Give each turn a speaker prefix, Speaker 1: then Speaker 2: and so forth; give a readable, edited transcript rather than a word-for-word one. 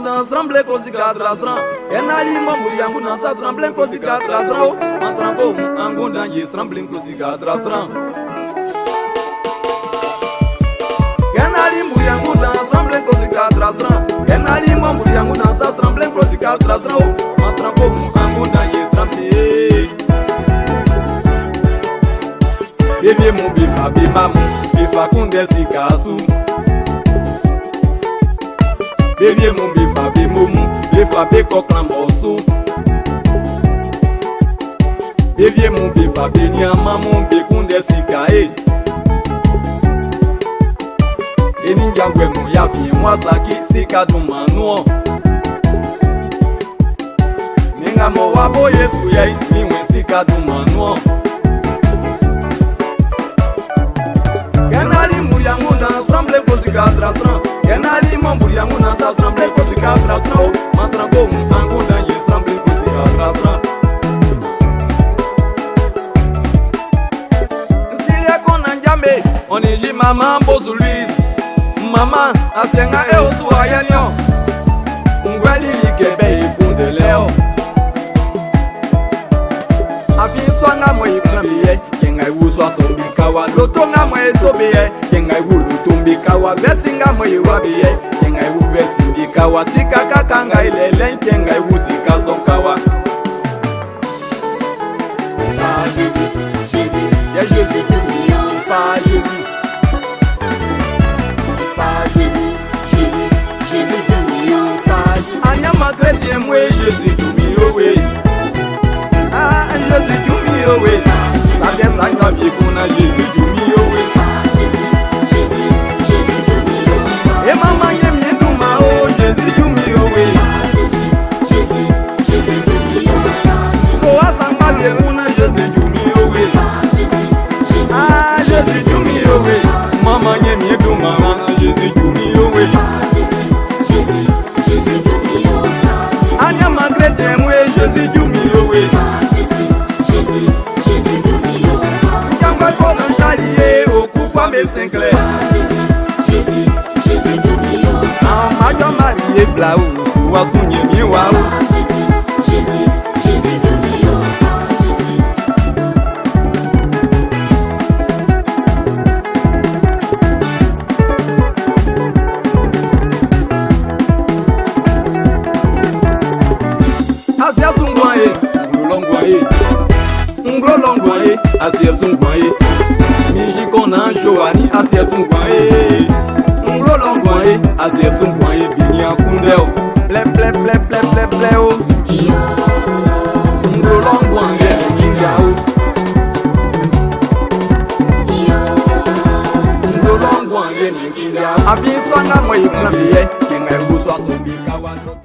Speaker 1: dan sramble kosi kadra sram. Enali mbamburi yangu dan sa sramble kosi kadra sram. Matranko angu dan ye sramble kosi kadra sram. Enali mburi yangu dan sramble kosi kadra sram. Enali mbamburi yangu dan sa sramble kosi kadra sram. Matranko angu dan ye sramble. Bébé mon bifa bimamu bifa kunde sikasu. Bébé mon bifa bimumu bifa bekoklan bosu. Bébé mon bifa binyama mon bikunde sikae. Eninja wemo ya fi mwasaki sikaduma nuo. Ninga mo wabo Yesu yai niwe sikaduma nuo. Kenali yangu na sramble kosi kadra sram. Kenali mamburi yangu na sa sramble kosi kadra sram. Matranko angu na ye sramble kosi kadra sram. Nsilia kona njambe oniji mama mbozu Louise. Mama asenga osu ayanyo. Ngwali likebe ikunde leo. Afinswa nga mo ikrambiye yenga iwuswa sombikawa loto nga mo etobiye yenga iwulu tumbikawa vesinga mo iwabiye yenga iwu vesimbikawa sikaka kanga ilele yenga iwusika zonkawa.
Speaker 2: Pas Jésus, Jésus,
Speaker 1: Yeah, Jésus.
Speaker 2: de million.
Speaker 1: Pas Jésus.
Speaker 2: Pas Jésus, Jésus, Jésus de million. Pas Jésus.
Speaker 1: Anyama chrétien mwe Jésus tumi owe. Ah, Jésus tumi owe. Sabia sanya bikuna Jésus tumi owe.
Speaker 2: Pas Jésus, Jésus, Jésus de million.
Speaker 1: E mama yemi duma o Jésus tumi owe.
Speaker 2: Pas Jésus, Jésus, Jésus de million.
Speaker 1: Ko asamba le una Jésus tumi owe.
Speaker 2: Pas Jésus, Jésus,
Speaker 1: Ah, Jésus tumi owe. Mama yemi duma Jésus tumi owe.
Speaker 2: Pas Jésus, Jésus, Jésus de million.
Speaker 1: Anyama chrétien mwe Jésus tumi owe.
Speaker 2: Pas Jésus, Jésus, Jésus de million.
Speaker 1: Kamba kona chaliye okukwa mesenkle.
Speaker 2: Pas Jésus, Jésus, Jésus de million.
Speaker 1: Amajo mariye blau wasunye miwao.
Speaker 2: Pas Jésus, Jésus, Jésus de million. Pas Jésus.
Speaker 1: Asia sungwae, ngulongwae. Ngulongwae, asia sungwae. Miji kona joani asia sungwae. Ngulongwae, asia sungwae binya kundeo. Ple ple ple ple ple ple o. Ngulongwae ngingao. Ngulongwae ngingao. Abinswa nga mo iklambiye, kenga uswa sombika wa.